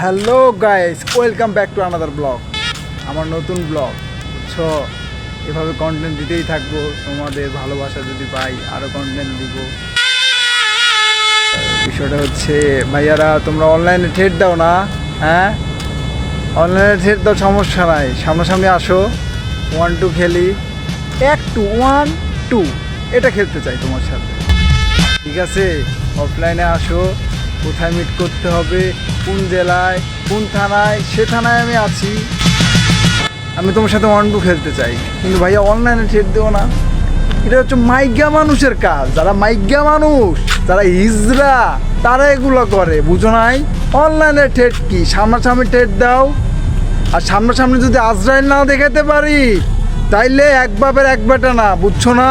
Hello guys, welcome back to another blog. আমার নতুন blog, বুঝছো? এভাবে কন্টেন্ট দিতেই থাকবো। তোমাদের ভালোবাসা যদি পাই আরও কন্টেন্ট দিব। বিষয়টা হচ্ছে, ভাইয়ারা তোমরা অনলাইনে ট্রেড দাও না? হ্যাঁ, অনলাইনে ট্রেড দাও, সমস্যা নাই। সামনাসামনি আসো, 1-2 খেলি। 1-2 এটা খেলতে চাই তোমার সাথে, ঠিক আছে? অফলাইনে আসো, কোথায় মিট করতে হবে, কোন জেলায়, কোন থানায়, সে থানায় আমি আছি। আমি তোমার সাথে 1-2 খেলতে চাই, কিন্তু ভাইয়া অনলাইনে ট্রেড দেবো না। এটা হচ্ছে মাইগ্যা মানুষের কাজ। যারা মাইগ্যা মানুষ, যারা হিজড়া, তারা এগুলো করে, বুঝো নাই? অনলাইনে ট্রেড কি, সামনাসামনি ট্রেড দাও। আর সামনাসামনি যদি আজরাইল না দেখাতে পারি, তাইলে এক বাপের এক বেটা না, বুঝছো না?